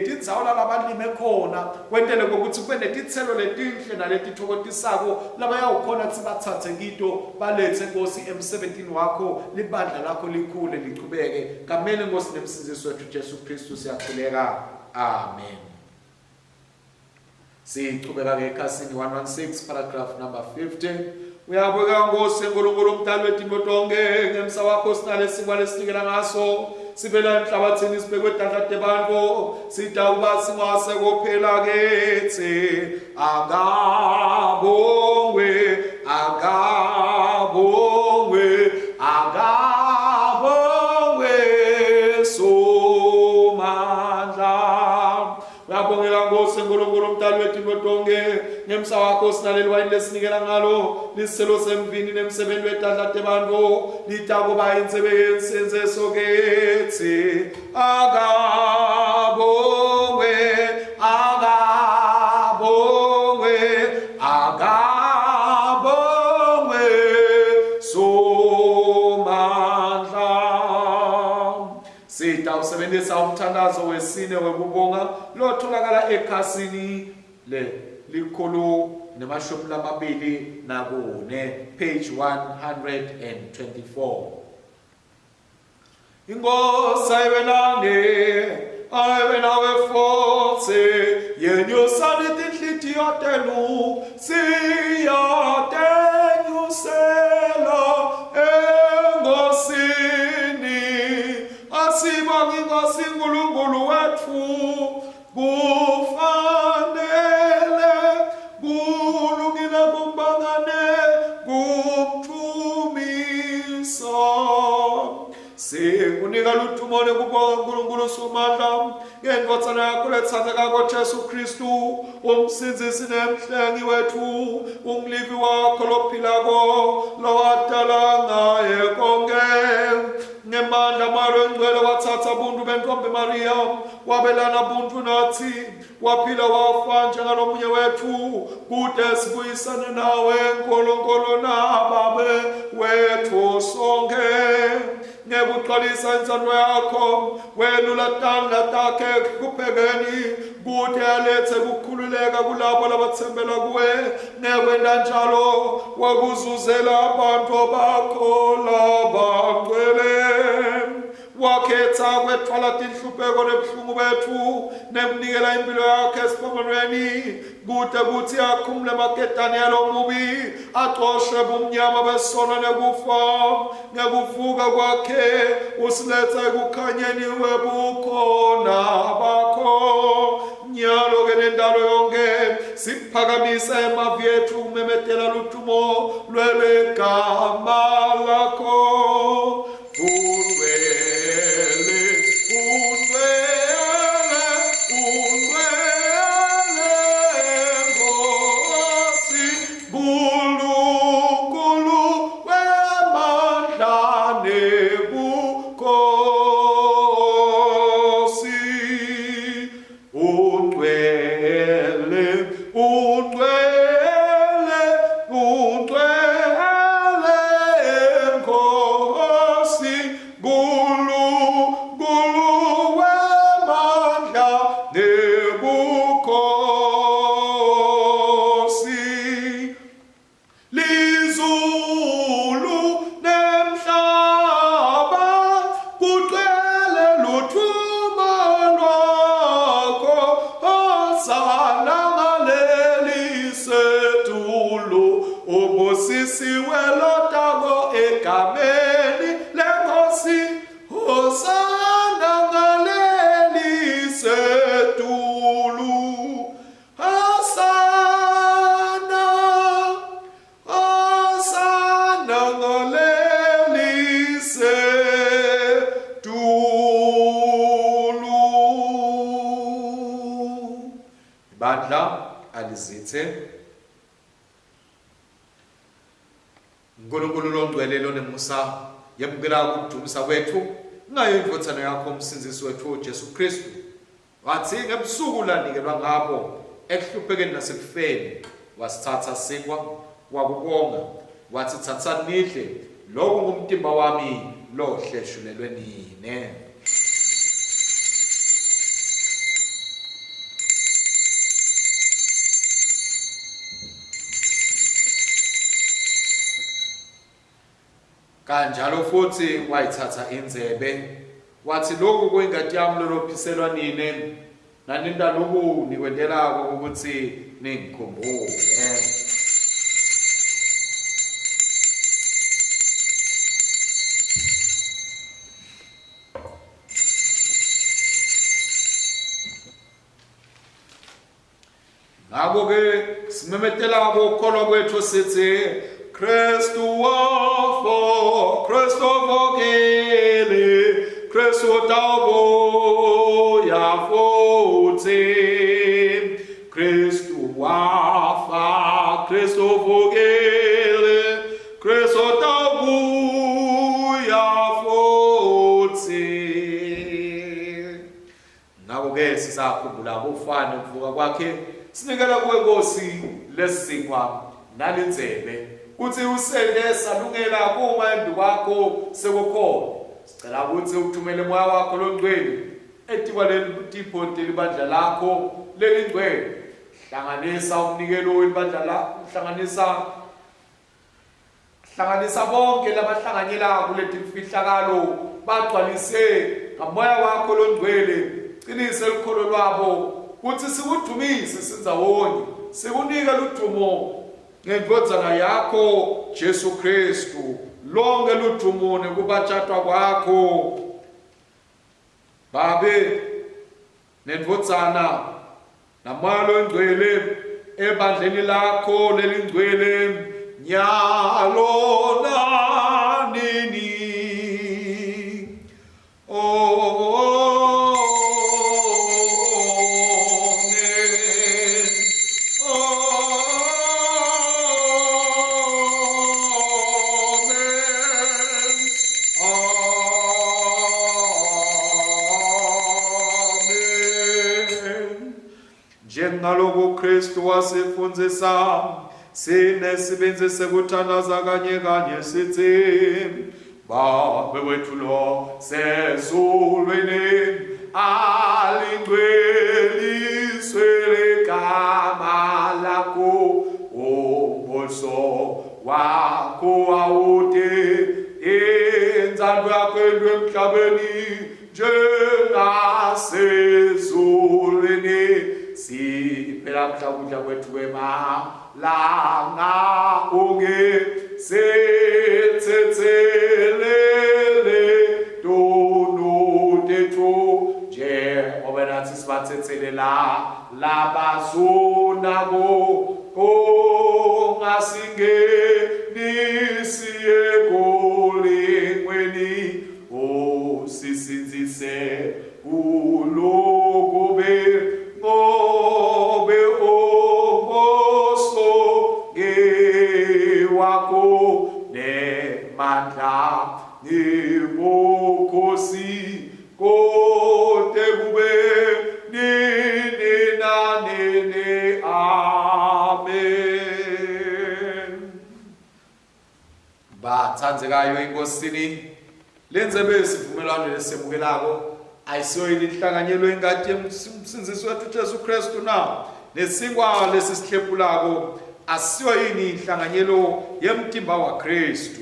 tindzawo labalime khona, kwentele ukuthi kube netithelo letinhle naletithokotisako labayawukhona kuthi bathathe kito balethe Nkosi emsebentini wakho, libandla lakho likhule lichubeke. Kamele Nkosi nemsindisi wethu Jesu Kristu siyakhuleka. Amen. Sichubeka ke ekhasini 116 paragraph number 15. Uyabonga Nkosi uNkulunkulu umdali wethu tonke, ngemsa wakho sinale singwale sinikela ngaso, sivela emhlabathini sibekwe dadade bantu, sitawuba singwase kophela kithi. Akabongwe, akabongwe, akabongwe somandla. Uyabongela Nkosi uNkulunkulu umdali wethu tonke, ngemsa wakho sinaleli wayini lesinikela ngalo, liselo semvini nemsebenzi wetadade bantu, litakuba insebenzi senze sokethi. Akabongwe, akabongwe, akabongwe somandla. Sitawusebenzisa umthandazo wesine wekubonga lotholakala ekhasini likhulu nemashumi lamabili nakune, page 124. Inkosi ayibe nawe futhi, yenyusani tinhlitiyo tenu, siyatenyusela eNkosini. Asibonge Nkosi uNkulunkulu wethu Sikunika ludumo nekubonga uNkulunkulu somandla ngenkotsana yakho lethandeka koJesu Kristu umsindisi nemhlengi wethu umlivi wakho lophilako lowadala ngaye konke ngemandla malo engcwele wathatha buntu bentombi Maria wabelana buntu nathi waphila wafa njengalomunye wethu kude sibuyisane nawe nkolonkolo nababe wethu sonke ngekuxolisa insando yakho welula tandla takhe kuphekeni kude alethe kukhululeka kulabo labathembela kuwe nekwenda njalo wakuzuzela abantu bakho labangcwele wakhetha kwethwala tinhlupheko nebuhlungu bethu nemnikela impilo yakhe esiphambanweni kude kuthi akhumule maketane yalomubi axoshe bumnyama besono nekufa ngekuvuka kwakhe usilethe ekukhanyeni webukhona bakho nyalo ke nendalo yonke siphakamise emavi ethu kumemetela ludumo lwelegama lakho Nkulunkulu longcwele nemusa yamukela ukudumisa kwethu ngayo indvodzana yakho umsindisi wethu uJesu Kristu wathi ngebusuku lanikelwa ngabo ekuhluphekeni nasekufeni wasithatha sinkwa wakubonga wathi thathani nidle lokhu ngumtimba wami lohleshulelwe nine. Kanjalo futhi wayithatha inzebe wathi lokhu kuyingadi yami lolophiselwa nine naninda lokhu nikwendelako ukuthi ningikhumbule. Ngakho-ke simemetela ukukholwa kwethu sithi Kristu wafa, Kristu vukile, Kristu utabuya futhi. Kristu wafa, Kristu vukile, Kristu utabuya futhi. Ngakho-ke sisakhumbula ukufana ukuvuka kwakhe sinikela kuwe Nkosi lesinkwa nalinzebe uthi usende salungela kuma embi kwakho sekukhona sicela ukuthi ukuthumele moya wakho longcwele etikwaleli tiphothi libandla lakho lelingcwele hlanganisa umnikelo welibandla lakho hlanganisa bonke labahlanganyela kuleti mfihlakalo bagcwalise ngamoya wakho longcwele qinise likholo lwabo kuthi sikudumise sindzawonye sikunika ludumo ngendvodzana yakho Jesu Kristu lonke ludumo nekubatshadwa kwakho babe nendvodzana namoya longcwele ebandleni lakho lelingcwele nyalo nanini Njengaloku Kristu wasifundisa sinesebenzise kuthandaza kanye kanye sithi Baba wethu lo sezulwini alingcweliswe igama lakho umbuso wakho awude inzalo yakho emhlabeni njengasezulwini siphela mhlawumbe kwethu kwemalanga ungesethethelele dono tethu njengoba nathi sibathethelela labazonabo ongasingenisi ekolengweni osisinzise kulokube ngobe omboso ngewakho nemandla ngebukhosi kote kube nini nanini. Amen. Bathandzekayo enkosini, lenze besivumelwano lesemukelako ayisiyo inhlanganyelo engadi yemsinzisi wethu Jesu Kristu na nesingwa lesihlephulako asiyo yini inhlanganyelo yemtimba wa Kristu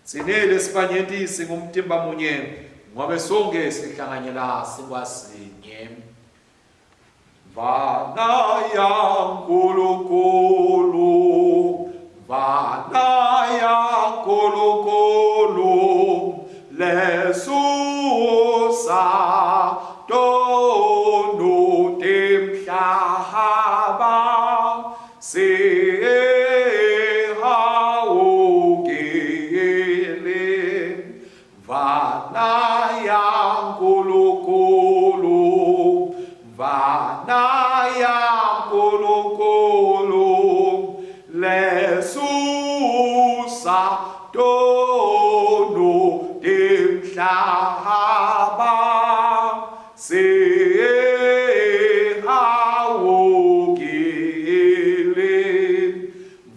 sinele sibanyentisi ngumtimba munye ngobe sonke sihlanganyela singwasinye. Vana ya Nkulunkulu, vana ya Nkulunkulu, lesusa tonu temhlaba sehawukele. Vana ya Nkulunkulu, vana ya Nkulunkulu, lesusa tonu temhlaba sehawukele.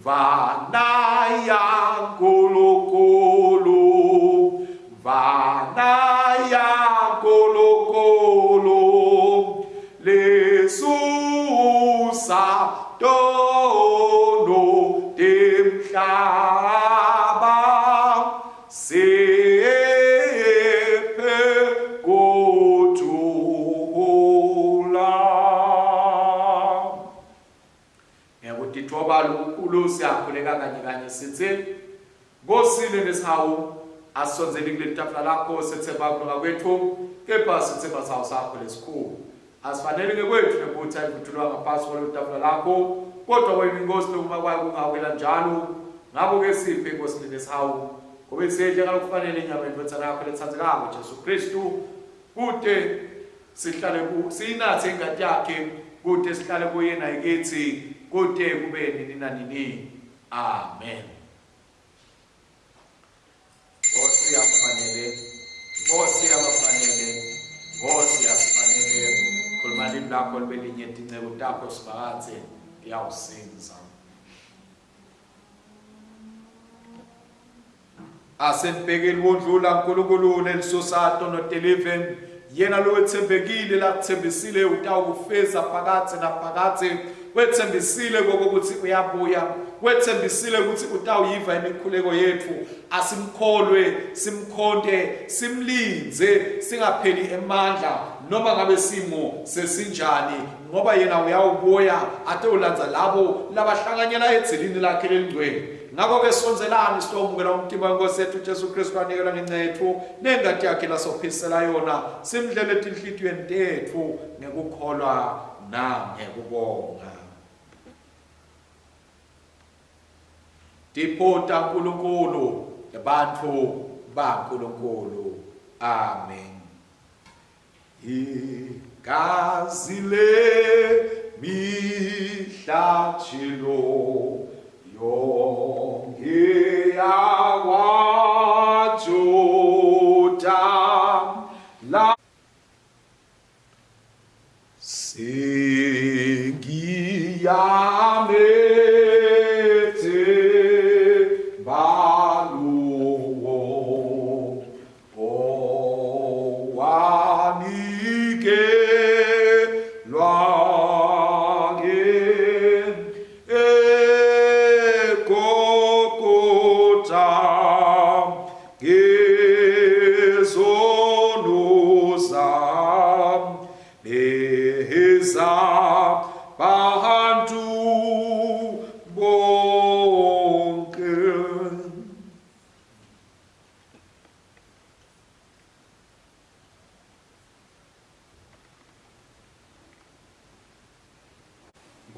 Vana ya Nkulunkulu, vana ya Nkulunkulu, lesusa tonu temhlaba sephe kuthula. Ngekutithoba lukhulu siyakhuleka kanye kanye sithi Ngosini nesihawu asonzeli kule tafula lakho sithemba kulunga kwethu kepha sithemba sawo sakho lesikhulu asifanele ngekwethu nebutha ivuthulwa ngaphansi kwalo tafula lakho kodwa wena inkosi lokuma kwayo kungawela njalo ngabo ke siphe Ngosini nesihawu ngoba sihle ngalokufanele inyama yendodana yakho lethandzekako Jesu Kristu kude sihlale sinathe ingadi yakhe kude sihlale kuyena ikithi kude kube nini nanini. Amen. Nkosi yafanele, Nkosi yafanele, Nkosi yasifanele. Khuluma limi lakho libe linye incebo takho sibakathe iyawusinza. Asenibhekeli wondlula uNkulunkulu nelisusato nodelive yena lo wethembekile lakuthembisile utawukufeza phakathi naphakathi wethembisile kokuthi uyabuya wethembisile ukuthi utawuyiva imikhuleko yethu asimkholwe simkhonde simlinze singapheli emandla noma ngabe simo sesinjani ngoba yena uyawubuya ate ulandza labo labahlanganyela edzilini lakhe lelingcwele. Ngakho ke sonzelani sitomukela umtimba wenkosi yethu Jesu Kristu anikela ngencethu nengadi yakhe lasophisela yona simdlele etinhlitiyweni tethu ngekukholwa nangekubonga. Tipota Nkulunkulu abantu ba Nkulunkulu. Amen. igazi lemihlatshelo yonke yakwaJuda la sengiyamete baluwo owanikelwa eGolgotha ngezono zami nezabantu bonke.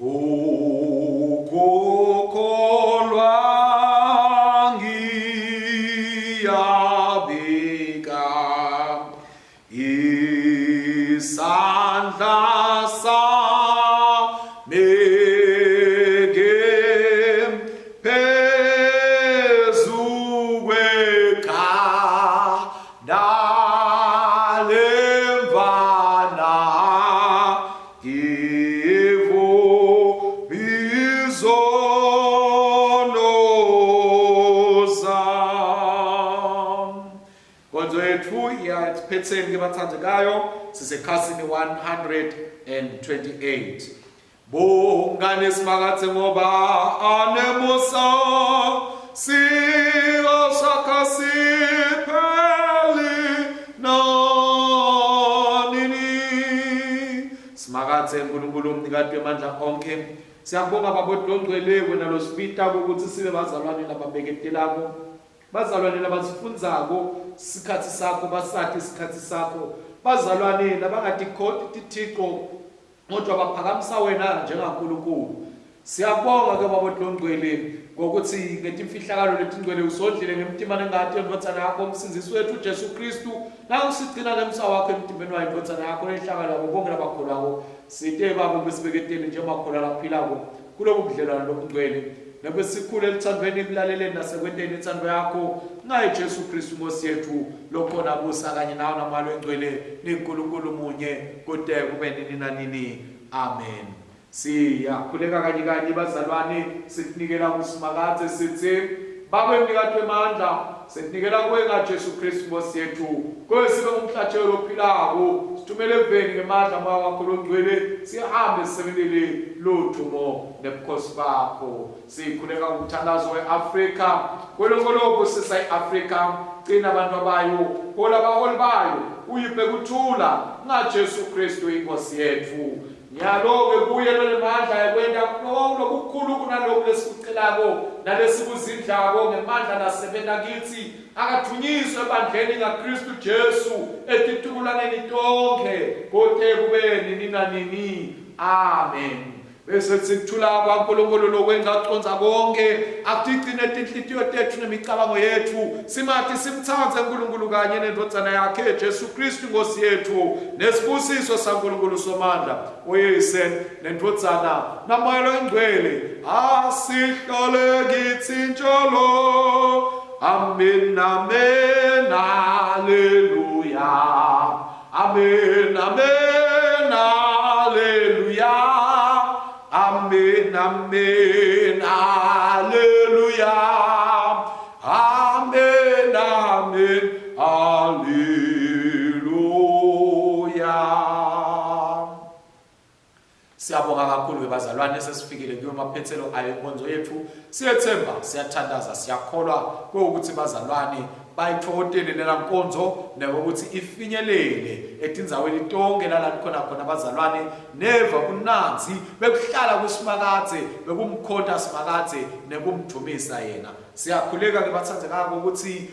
Ngokukholwa ngiyabika isandla sami phezu kwekhanda lemvana izono zami. Nkonzo yethu iyasiphetheni ke bathandekayo, sisekhasini 128. Bongane simakathe ngoba anemusa siyosakasipheli nanini. Simakathe uNkulunkulu umnikati wamandla onke. Siyabonga babodongcwele wena losipita ukuthi sibe bazalwane lababeketelako, bazalwane labasifundzako isikhathi sakho, basathi isikhathi sakho, bazalwane labangatikhoti tithixo kodwa baphakamisa wena njengaNkulunkulu. Siyabonga ke babodongcwele ngokuthi ngetimfihlakalo letingcwele usondlile ngemtimane ngati endvodzana yakho umsinzisi wethu uJesu Kristu, nangusigcina ngemsa wakho emtimbeni wayo indvodzana yakho nenhlangano yabo bonke labakholwako. Sithe babo besibeketeni njengamakholwa laphilako kulobu budlelwano lobungcwele, nebesikhulu elithandweni ekulaleleni nasekwenteni ithando yakho ngaye Jesu Kristu Nkosi yethu lokhona busa kanye nawo namalo engcwele niNkulunkulu munye kude kube nini nanini. Amen. Siyakhuleka kanye kanye bazalwane, sikunikela kusimakathe sithi Baba emnikati wemandla, sikunikela kuwe ngaJesu Kristu Nkosi yethu, kuwe sibe ngumhlatshelo ophilako, sithumele eveni ngemandla moya wakho longcwele, sihambe sisebenzele lothumo nebukhosi bakho. Sikhuleka ngomthandazo weAfrika, kwelongoloko sisa iAfrika, gcina abantu abayo, hola abaholi bayo, uyiphe kuthula ngaJesu Kristu inkosi yethu. Nyalo-ke kuye lo mandla yakwenda lokukhulu kunalokhu lesikucelako nalesikuzindlako ngemandla nasebenza kithi akathunyiswe ebandleni ngaKristu Jesu etithukulaneni tonke kothe kube nini nanini. Amen. Bese sikuthula kwaNkulunkulu lokwengaconza konke akutigcine tinhlitiyo tethu nemicabango yethu simathi simthandze uNkulunkulu kanye nendvodzana yakhe Jesu Kristu Nkosi yethu nesibusiso saNkulunkulu somandla uyise nendvodzana namoya oyingcwele asihlale kithi njalo. Amen, amen, hallelujah. Amen, amen, hallelujah. Amen, amen, hallelujah. Amen, amen, hallelujah. Siyabonga kakhulu bazalwane, sesifikile kuyo maphethelo ayo inkonzo yethu. Siyethemba, siyathandaza, siyakholwa ukuthi bazalwane bayithotele lela nkonzo nokuthi ifinyelele etindzaweni tonke la khona bazalwane neva kunanzi bekuhlala kusimakathe bekumkhonta simakathe nekumthumisa yena. siyakhuleka ke bathandekayo ukuthi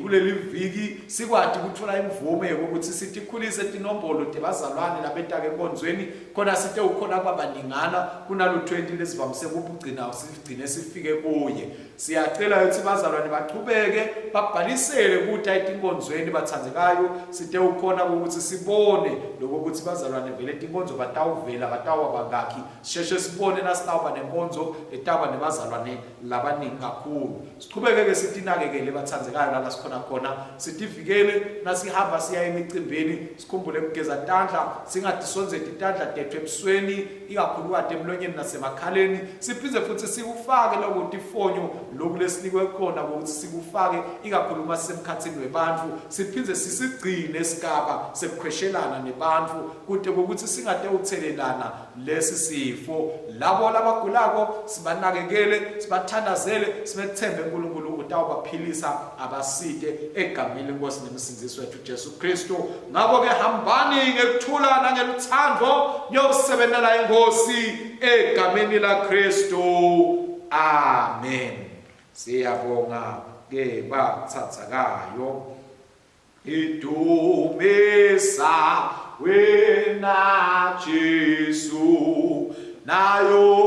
kuleli viki sikwadi ukuthola imvume yokuthi sithi khulise tinombolo tebazalwane labetake enkonzweni khona sithe ukhona kwabaningana kunalo 20 lesivamise ukugcina sigcine sifike kuye. Siyacela ukuthi bazalwane baqhubeke babhalisele ukuthi ayinkonzweni bathandekayo sithe ukhona ukuthi sibone lokuthi bazalwane vele inkonzo batawuvela batawa bangaki sheshe sibone nasitawuba nenkonzo etaba nebazalwane labaningi kakhulu. Siqhubeke ke sithi nakekele bathandekayo la sikhona khona sitivikele nasihamba siya emicimbini sikhumbule ukugeza tandla singadisonzeti tandla tethu ebusweni ikakhulu kade emlonyeni nasemakhaleni siphize futhi sikufake lokuthi ifonyo lokulesinikwe khona ukuthi sikufake ikakhulu masemkhathini webantu siphize sisigcine esigaba sekukhweshelana nebantu kude ukuthi singade uthelelana lesi sifo. Labo labagulako sibanakekele sibathandazele sibethembe uNkulunkulu ukuthi awubaphilisa abaside egameni lenkosi nemsindisi wethu Jesu Kristu. Ngakho ke hambani ngekuthula nangeluthando niyosebenzela inkosi egameni la Kristu. Amen. Siyabonga ke bathathakayo idumisa wena Jesu nayo